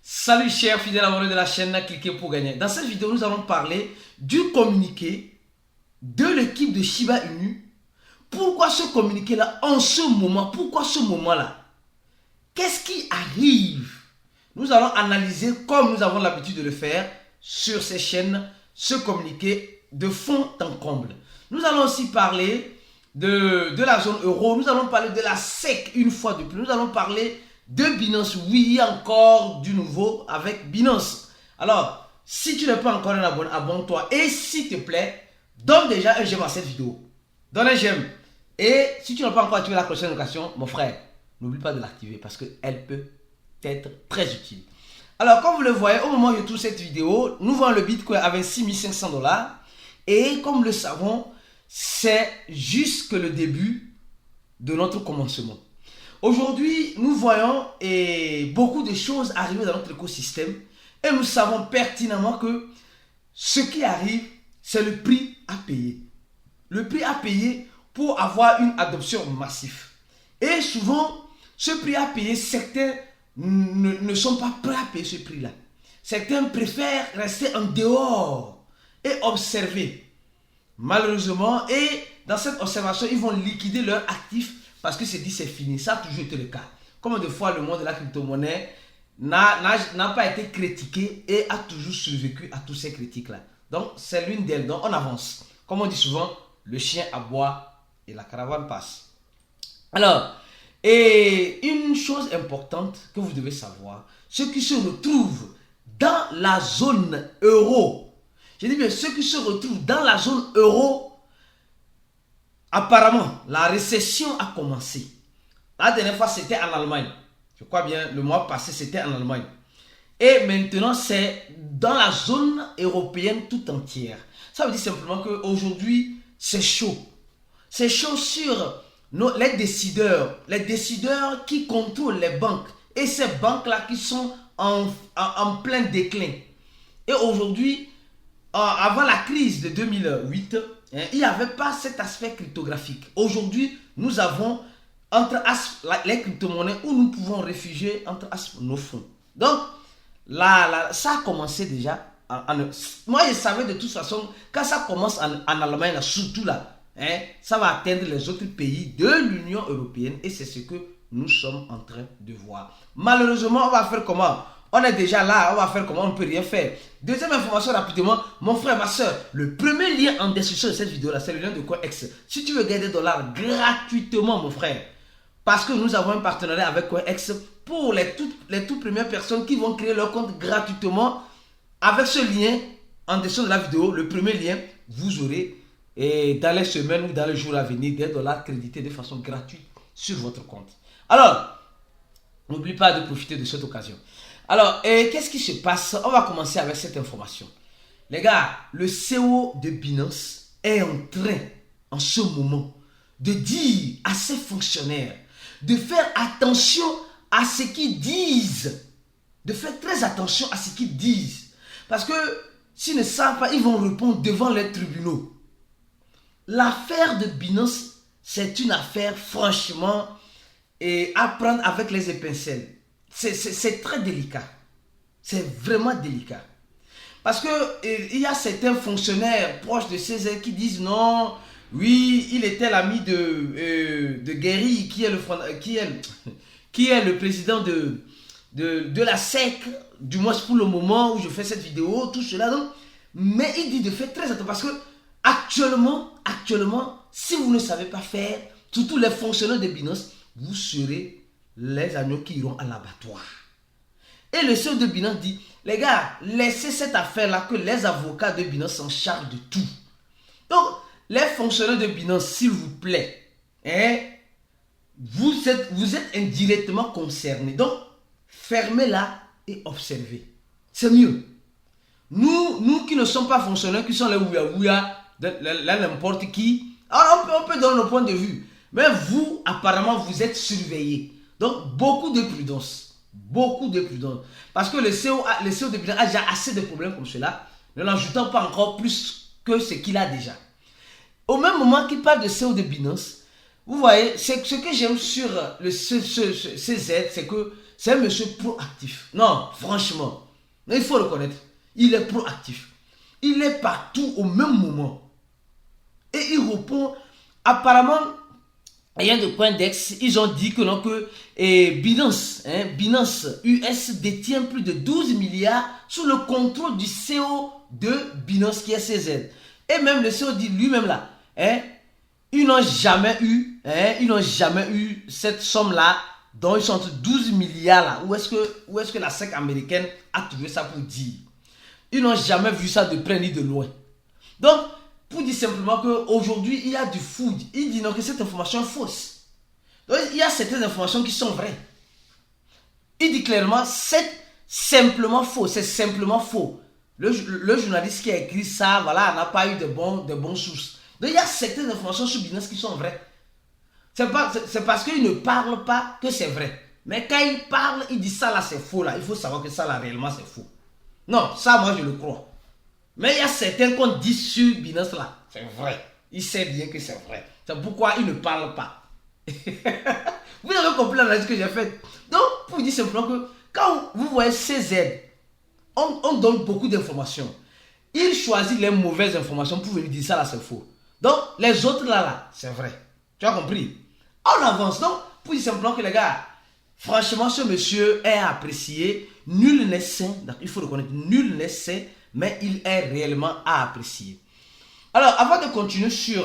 Salut chers fidèles abonnés de la chaîne, cliquez pour gagner. Dans cette vidéo, nous allons parler du communiqué de l'équipe de Shiba Inu. Pourquoi ce communiqué-là en ce moment? Pourquoi ce moment-là? Qu'est-ce qui arrive? Nous allons analyser, comme nous avons l'habitude de le faire sur ces chaînes, ce communiqué de fond en comble. Nous allons aussi parler de la zone euro. Nous allons parler de la SEC une fois de plus. Nous allons parler de Binance. Oui, il y a encore du nouveau avec Binance. Alors, si tu n'es pas encore un abonné, abonne-toi. Et s'il te plaît, donne déjà un j'aime à cette vidéo. Donne un j'aime. Et si tu n'as pas encore activé la cloche de notification, mon frère, n'oublie pas de l'activer parce qu'elle peut être très utile. Alors, comme vous le voyez, au moment où je tourne cette vidéo, nous voyons le Bitcoin à 26 500 $. Et comme le savons, c'est juste que le début de notre commencement. Aujourd'hui, nous voyons beaucoup de choses arriver dans notre écosystème et nous savons pertinemment que ce qui arrive, c'est le prix à payer. Le prix à payer pour avoir une adoption massive. Et souvent, ce prix à payer, certains ne sont pas prêts à payer ce prix-là. Certains préfèrent rester en dehors et observer. Malheureusement, et dans cette observation, ils vont liquider leurs actifs parce que c'est dit c'est fini. Ça a toujours été le cas. Comme des fois le monde de la crypto-monnaie n'a pas été critiqué et a toujours survécu à tous ces critiques-là. Donc c'est l'une d'elles. Donc on avance. Comme on dit souvent, le chien aboie et la caravane passe. Alors, et une chose importante que vous devez savoir, ceux qui se retrouvent dans la zone euro, je dis bien ceux qui se retrouvent dans la zone euro, apparemment, la récession a commencé. La dernière fois, c'était en Allemagne. Je crois bien, le mois passé, c'était en Allemagne. Et maintenant, c'est dans la zone européenne tout entière. Ça veut dire simplement qu'aujourd'hui, c'est chaud. C'est chaud sur les décideurs qui contrôlent les banques. Et ces banques-là qui sont en plein déclin. Et aujourd'hui, avant la crise de 2008, il n'y avait pas cet aspect cryptographique. Aujourd'hui, nous avons entre les crypto-monnaies où nous pouvons réfugier entre nos fonds. Donc, ça a commencé déjà. Moi, je savais de toute façon, quand ça commence en Allemagne, surtout là, ça va atteindre les autres pays de l'Union européenne et c'est ce que nous sommes en train de voir. Malheureusement, on va faire comment? On est déjà là, on va faire comment? On ne peut rien faire. Deuxième information rapidement, mon frère, ma soeur, le premier lien en description de cette vidéo là, c'est le lien de CoinEx. Si tu veux gagner des dollars gratuitement, mon frère, parce que nous avons un partenariat avec CoinEx pour les toutes premières personnes qui vont créer leur compte gratuitement, avec ce lien en description de la vidéo, le premier lien, vous aurez dans les semaines ou dans les jours à venir des dollars crédités de façon gratuite sur votre compte. Alors, n'oublie pas de profiter de cette occasion. Alors, qu'est-ce qui se passe? On va commencer avec cette information. Les gars, le CEO de Binance est en train, en ce moment, de dire à ses fonctionnaires de faire attention à ce qu'ils disent. De faire très attention à ce qu'ils disent. Parce que s'ils ne savent pas, ils vont répondre devant les tribunaux. L'affaire de Binance, c'est une affaire franchement à prendre avec les épincelles. C'est très délicat. C'est vraiment délicat. Parce que il y a certains fonctionnaires proches de Césaire qui disent non, oui, il était l'ami de Guéry qui est le président de la SEC, du moins pour le moment où je fais cette vidéo, tout cela. Donc, mais il dit de faire très attention parce que actuellement, si vous ne savez pas faire, surtout les fonctionnaires de Binance, vous serez les agneaux qui iront à l'abattoir. Et le CEO de Binance dit, les gars, laissez cette affaire-là que les avocats de Binance s'en chargent de tout. Donc, les fonctionnaires de Binance, s'il vous plaît, vous êtes indirectement concernés. Donc, fermez-la et observez. C'est mieux. Nous qui ne sommes pas fonctionnaires, qui sont les ouya-ouya, n'importe qui, alors on peut donner nos points de vue. Mais vous, apparemment, vous êtes surveillés. Donc, beaucoup de prudence. Beaucoup de prudence. Parce que le CEO de Binance a déjà assez de problèmes comme cela, ne l'ajoutant pas encore plus que ce qu'il a déjà. Au même moment qu'il parle de CEO de Binance, vous voyez, ce que j'aime sur CZ, c'est que c'est un monsieur proactif. Non, franchement. Il faut le reconnaître. Il est proactif. Il est partout au même moment. Et il répond. Apparemment, ayant de point d'ex, ils ont dit que non, que Binance US détient plus de 12 milliards sous le contrôle du CEO de Binance qui est CZ. Et même le CEO dit lui-même là, ils n'ont jamais eu cette somme-là, dont ils sont entre 12 milliards là. Où est-ce que la SEC américaine a trouvé ça pour dire? Ils n'ont jamais vu ça de près ni de loin. Donc, pour dire simplement qu'aujourd'hui, il y a du food. Il dit non que cette information est fausse. Donc, il y a certaines informations qui sont vraies. Il dit clairement, c'est simplement faux. C'est simplement faux. Le journaliste qui a écrit ça, voilà, n'a pas eu de bonnes sources. Donc, il y a certaines informations sur Binance qui sont vraies. C'est parce qu'il ne parle pas que c'est vrai. Mais quand il parle, il dit ça là, c'est faux là. Il faut savoir que ça là, réellement, c'est faux. Non, ça, moi, je le crois. Mais il y a certains qu'on dit sur Binance là, c'est vrai. Il sait bien que c'est vrai. C'est pourquoi il ne parle pas. Vous avez compris l'analyse que j'ai faite. Donc, pour dire simplement que quand vous voyez CZ, on donne beaucoup d'informations. Il choisit les mauvaises informations pour venir dire ça là, c'est faux. Donc, les autres là, c'est vrai. Tu as compris? On avance. Donc, pour dire simplement que les gars, franchement, ce monsieur est apprécié. Nul n'est saint. Il faut le connaître. Nul n'est saint. Mais il est réellement à apprécier. Alors, avant de continuer sur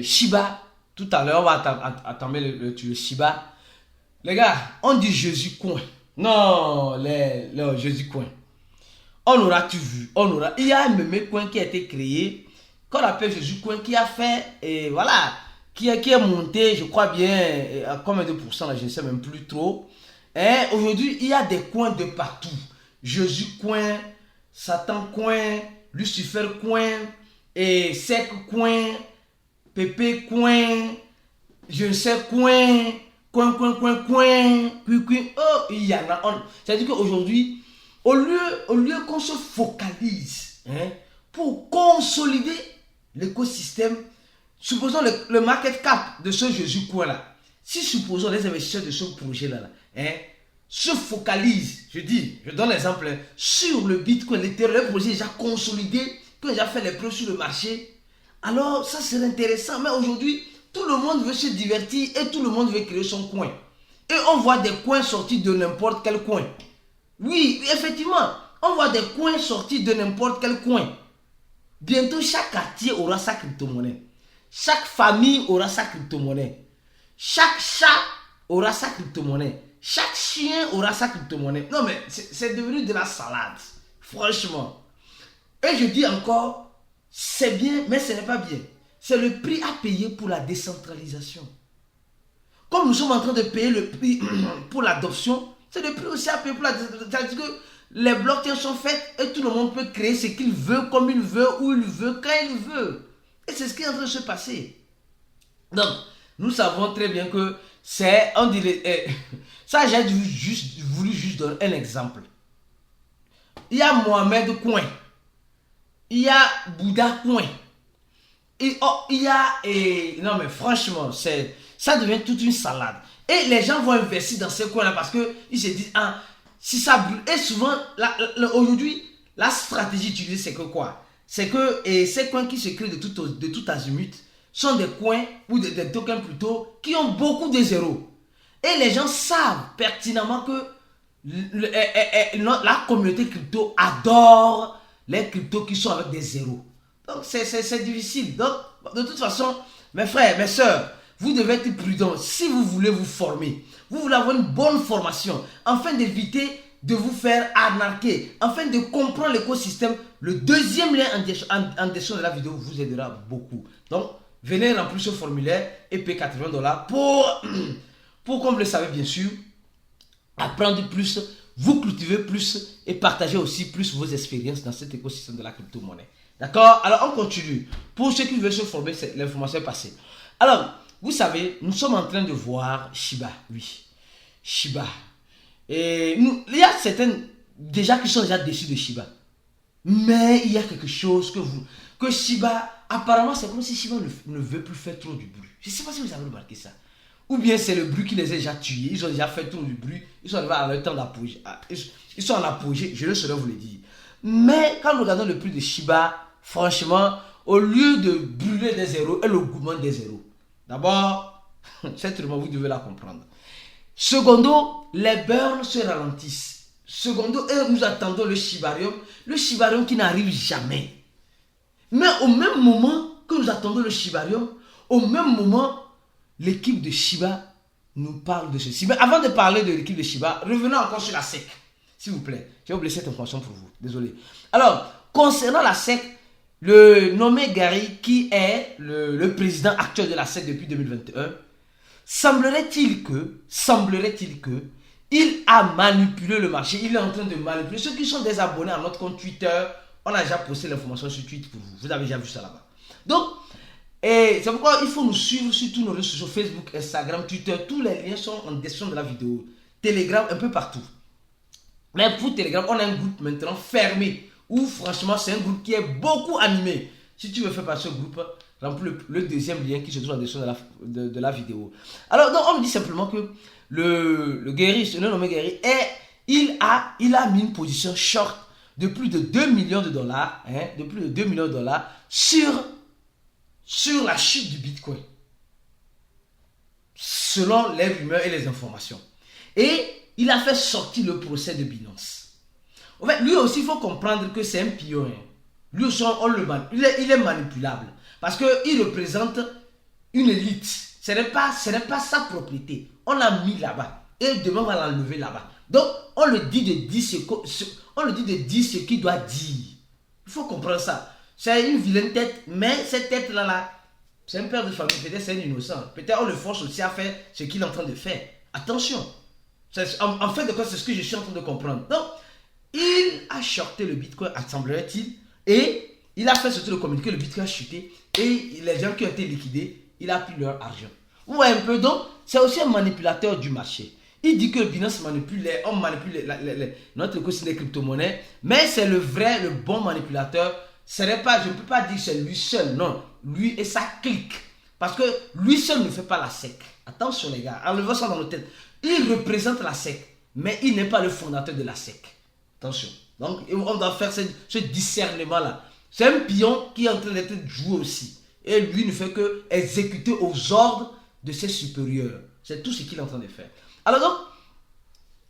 Shiba, tout à l'heure, on va attendre le Shiba. Les gars, on dit Jésus coin. Non, Jésus coin. On aura tout vu. Il y a un meme coin qui a été créé, qu'on appelle Jésus coin, qui a fait, voilà, qui est monté, je crois bien, à combien de pourcents, là, je ne sais même plus trop. Aujourd'hui, il y a des coins de partout. Jésus coin, Satan coin, Lucifer coin, et Sec coin, Pépé coin, je ne sais coin, oh, il y en a. C'est-à-dire qu'aujourd'hui, au lieu qu'on se focalise pour consolider l'écosystème, supposons le market cap de ce Jésus coin là. Si supposons les investisseurs de ce projet-là se focalisent, je donne l'exemple, sur le Bitcoin, le projet déjà consolidé, qui a déjà fait les preuves sur le marché, alors ça serait intéressant. Mais aujourd'hui, tout le monde veut se divertir et tout le monde veut créer son coin. Et on voit des coins sortis de n'importe quel coin. Oui, effectivement, on voit des coins sortis de n'importe quel coin. Bientôt, chaque quartier aura sa crypto-monnaie. Chaque famille aura sa crypto-monnaie. Chaque chat aura sa crypto-monnaie. Chaque chien aura sa crypto-monnaie. Non mais c'est devenu de la salade. Franchement. Et je dis encore, c'est bien, mais ce n'est pas bien. C'est le prix à payer pour la décentralisation. Comme nous sommes en train de payer le prix pour l'adoption, c'est le prix aussi à payer pour la décentralisation. C'est-à-dire que les blockchains sont faits et tout le monde peut créer ce qu'il veut, comme il veut, où il veut, quand il veut. Et c'est ce qui est en train de se passer. Donc, nous savons très bien que c'est, on dirait, ça j'ai voulu juste donner un exemple. Il y a Mohamed Coin, il y a Bouddha Coin, et il y a, non mais franchement, ça devient toute une salade. Et les gens vont investir dans ces coins-là parce qu'ils se disent, ah, si ça brûle. Et souvent, aujourd'hui, la stratégie utilisée, c'est que quoi? C'est que ces coins qui se créent de tout azimut sont des coins, ou des tokens plutôt, qui ont beaucoup de zéros. Et les gens savent pertinemment que la communauté crypto adore les cryptos qui sont avec des zéros. Donc c'est difficile. Donc de toute façon, mes frères, mes soeurs, vous devez être prudents. Si vous voulez vous former, vous voulez avoir une bonne formation, afin d'éviter de vous faire arnaquer, afin de comprendre l'écosystème, le deuxième lien en description de la vidéo vous aidera beaucoup. Donc, venez remplir ce formulaire et payer $80 pour, comme vous le savez bien sûr, apprendre plus, vous cultiver plus et partager aussi plus vos expériences dans cet écosystème de la crypto-monnaie. D'accord? Alors, on continue. Pour ceux qui veulent se former, l'information est passée. Alors, vous savez, nous sommes en train de voir Shiba. Oui, Shiba. Et il y a certaines déjà qui sont déjà déçus de Shiba. Mais il y a quelque chose que Shiba, apparemment, c'est comme si Shiba ne veut plus faire trop du bruit. Je ne sais pas si vous avez remarqué ça. ou bien c'est le bruit qui les a déjà tués. Ils ont déjà fait tout le bruit. Ils sont arrivés à leur temps d'apogée. Ils sont en apogée, je ne saurais vous le dire. Mais quand nous regardons le prix de Shiba, franchement, au lieu de brûler des zéros, elle augmente des zéros. D'abord, cette rumeur, vous devez la comprendre. Secondo, les burns se ralentissent. Secondo, et nous attendons le Shibarium qui n'arrive jamais. Mais au même moment que nous attendons le Shibarium, au même moment, l'équipe de Shiba nous parle de ceci. Mais avant de parler de l'équipe de Shiba, revenons encore sur la SEC. S'il vous plaît, j'ai oublié cette information pour vous. Désolé. Alors, concernant la SEC, le nommé Gary, qui est le président actuel de la SEC depuis 2021, semblerait-il que, il a manipulé le marché. Il est en train de manipuler. Ceux qui sont des abonnés à notre compte Twitter, on a déjà posté l'information sur Twitter pour vous. Vous avez déjà vu ça là-bas. Donc, et c'est pourquoi il faut nous suivre sur tous nos réseaux sociaux, Facebook, Instagram, Twitter. Tous les liens sont en description de la vidéo. Telegram, un peu partout. Mais pour Telegram, on a un groupe maintenant fermé. Où franchement, c'est un groupe qui est beaucoup animé. Si tu veux faire partie de ce groupe, remplis le deuxième lien qui se trouve en description de la vidéo. Alors, donc, on me dit simplement que le Gary, le nommé Gary, il a mis une position short de plus de 2 millions de dollars, sur la chute du Bitcoin, selon les rumeurs et les informations. Et il a fait sortir le procès de Binance. En fait, lui aussi, il faut comprendre que c'est un pion. Lui aussi, il est manipulable. Parce qu'il représente une élite. Ce n'est pas sa propriété. On l'a mis là-bas. Et demain, on va l'enlever là-bas. Donc, on le dit de dire ce qu'il doit dire. Il faut comprendre ça. C'est une vilaine tête, mais cette tête-là, c'est un père de famille. Peut-être c'est un innocent. Peut-être on le force aussi à faire ce qu'il est en train de faire. Attention. En fait, de quoi c'est ce que je suis en train de comprendre. Donc, il a shorté le Bitcoin, semblerait-il, et il a fait surtout le communiqué, le Bitcoin a chuté, et les gens qui ont été liquidés, il a pris leur argent. Vous voyez un peu, donc, c'est aussi un manipulateur du marché. Il dit que Binance manipule, on manipule notre écosystème des crypto-monnaies, mais c'est le bon manipulateur. Je ne peux pas dire que c'est lui seul, non, lui et sa clique. Parce que lui seul ne fait pas la SEC. Attention les gars, enlevez ça dans nos têtes. Il représente la SEC, mais il n'est pas le fondateur de la SEC. Attention. Donc, on doit faire ce discernement-là. C'est un pion qui est en train d'être joué aussi. Et lui ne fait que exécuter aux ordres de ses supérieurs. C'est tout ce qu'il est en train de faire. Alors donc,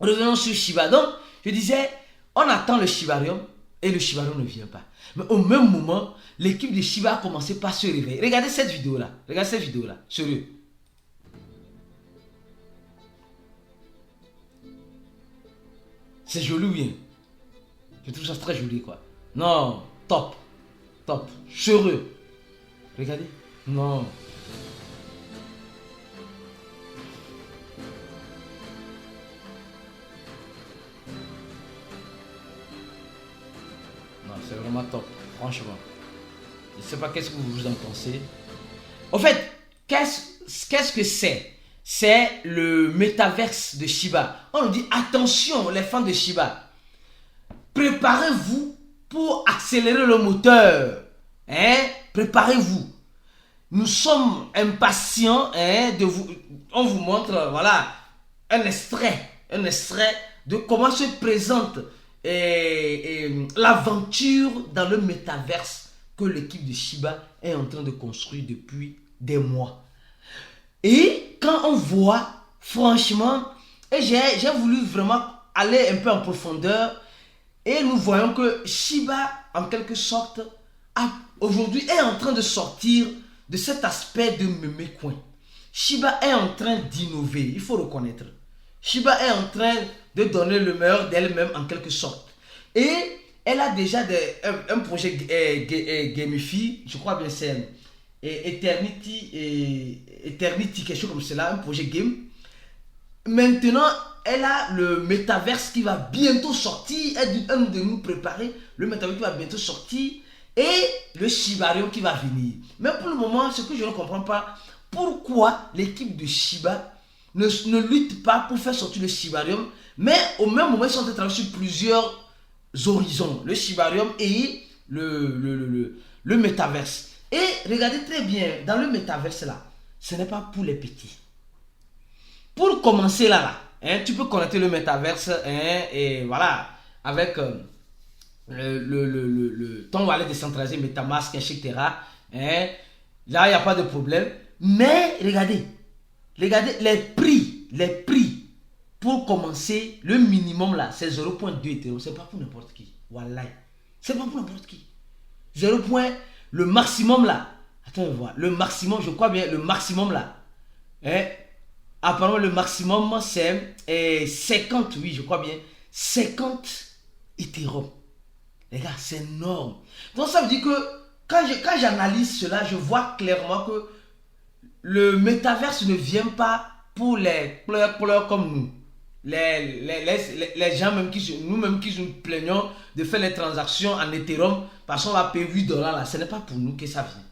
revenons sur Shiba. Donc, je disais, on attend le Shibarium et le Shibarium ne vient pas. Mais au même moment, l'équipe de Shiba a commencé par se réveiller. Regardez cette vidéo-là. Sérieux. C'est joli ou bien? Je trouve ça très joli, quoi. Non, top. Heureux. Regardez. Non. Non, c'est vraiment top. Franchement. Je ne sais pas qu'est-ce que vous en pensez. En fait, qu'est-ce que c'est? C'est le métaverse de Shiba. On nous dit, attention les fans de Shiba. Préparez-vous pour accélérer le moteur. Préparez-vous. Nous sommes impatients de vous. On vous montre, voilà, un extrait de comment se présente l'aventure dans le métaverse que l'équipe de Shiba est en train de construire depuis des mois. Et quand on voit, franchement, et j'ai voulu vraiment aller un peu en profondeur, et nous voyons que Shiba, en quelque sorte, aujourd'hui est en train de sortir de cet aspect de meme coin. Shiba est en train d'innover, il faut reconnaître. Shiba est en train de donner le meilleur d'elle-même en quelque sorte. Et elle a déjà un projet Gamify, je crois bien c'est Eternity, quelque chose comme cela, un projet game. Maintenant, elle a le métaverse qui va bientôt sortir. Elle de nous préparer le métaverse qui va bientôt sortir et le Shibarium qui va venir. Mais pour le moment, ce que je ne comprends pas, pourquoi l'équipe de Shiba ne lutte pas pour faire sortir le Shibarium, mais au même moment, ils sont en train de travailler sur plusieurs horizons, le Shibarium et le métaverse. Et regardez très bien, dans le métaverse là, ce n'est pas pour les petits. Pour commencer là, hein, tu peux connecter le métaverse, hein, et voilà, avec ton wallet décentralisé, MetaMask, etc. Hein, là, il n'y a pas de problème. Mais regardez les prix pour commencer, le minimum là, c'est 0.2 Ethereum. C'est pas pour n'importe qui. Wallahi. C'est pas pour n'importe qui. 0. Le maximum là. Attends, voir. Le maximum, je crois bien, le maximum là. Hein, apparemment, le maximum c'est 50, oui, je crois bien. 50 Ethereum. Les gars, c'est énorme. Donc ça veut dire que quand j'analyse cela, je vois clairement que le métaverse ne vient pas pour les pleurs comme nous. Les gens même nous-mêmes qui nous plaignons de faire les transactions en Ethereum parce qu'on va payer 8 $, là, ce n'est pas pour nous que ça vient.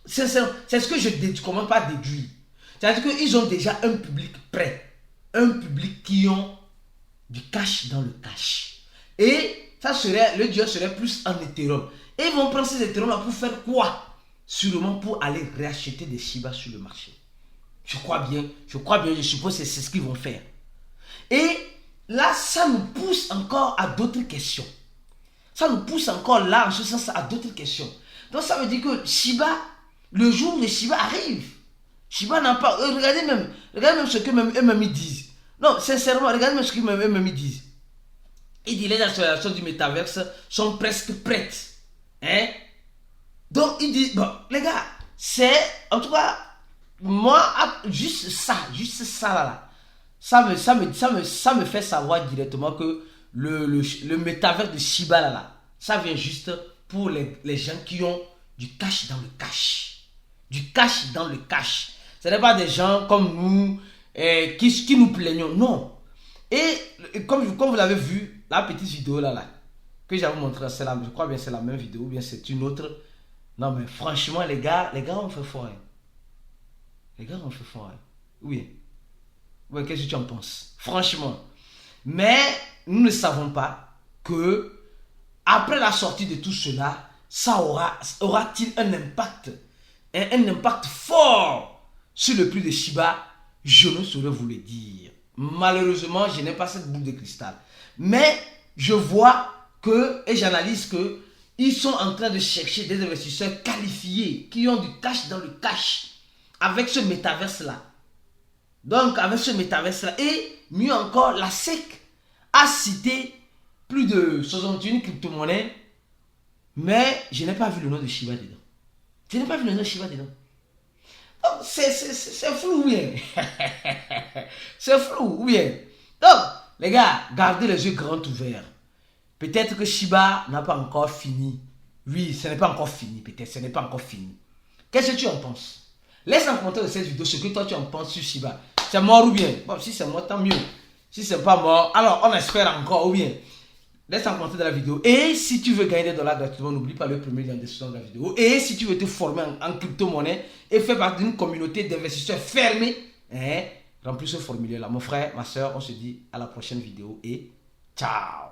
C'est ce que je commence pas à déduire. C'est-à-dire qu'ils ont déjà un public prêt. Un public qui ont du cash dans le cash. Et ça serait, le dieu serait plus en Ethereum. Et ils vont prendre ces Ethereum là pour faire quoi? Sûrement pour aller réacheter des Shiba sur le marché. Je crois bien, je suppose que c'est ce qu'ils vont faire. Et là, ça nous pousse encore à d'autres questions. Ça nous pousse encore là, en ce sens, à d'autres questions. Donc ça veut dire que Shiba, le jour de Shiba arrive. Shiba n'a pas... Regardez même ce que même eux-mêmes ils disent. Non, sincèrement, regardez même ce qu'ils eux-mêmes ils disent. Ils disent les installations du métaverse sont presque prêtes. Hein? Donc ils disent, bon, les gars, c'est... En tout cas, moi, juste ça là. Ça me fait savoir directement que le métavers de Shiba là, ça vient juste pour les gens qui ont du cash dans le cash. Du cash dans le cash. Ce n'est pas des gens comme nous qui nous plaignons. Non. Et comme vous l'avez vu, la petite vidéo là que j'avais montré, je crois bien c'est la même vidéo ou bien c'est une autre. Non mais franchement les gars ont fait fort. Les gars ont fait fort. Oui. Ouais, qu'est-ce que tu en penses? Franchement. Mais nous ne savons pas que après la sortie de tout cela, ça aura-t-il un impact fort sur le prix de Shiba? Je ne saurais vous le dire. Malheureusement, je n'ai pas cette boule de cristal. Mais je vois que, et j'analyse que, ils sont en train de chercher des investisseurs qualifiés qui ont du cash dans le cash avec ce métaverse-là. Donc, avec ce métaverse-là, et mieux encore, la SEC a cité plus de 61 crypto-monnaies, mais je n'ai pas vu le nom de Shiba dedans. Je n'ai pas vu le nom de Shiba dedans. Donc, c'est flou, oui. C'est flou, oui. Donc, les gars, gardez les yeux grands ouverts. Peut-être que Shiba n'a pas encore fini. Oui, ce n'est pas encore fini, peut-être, ce n'est pas encore fini. Qu'est-ce que tu en penses? Laisse en commentaire de cette vidéo ce que toi tu en penses sur Shiba. C'est mort ou bien? Bon, si c'est mort, tant mieux. Si c'est pas mort, alors on espère encore ou bien. Laisse en commentaire de la vidéo. Et si tu veux gagner des dollars gratuitement, n'oublie pas le premier lien de description de la vidéo. Et si tu veux te former en crypto-monnaie et faire partie d'une communauté d'investisseurs fermés, remplis ce formulaire là. Mon frère, ma soeur, on se dit à la prochaine vidéo et ciao.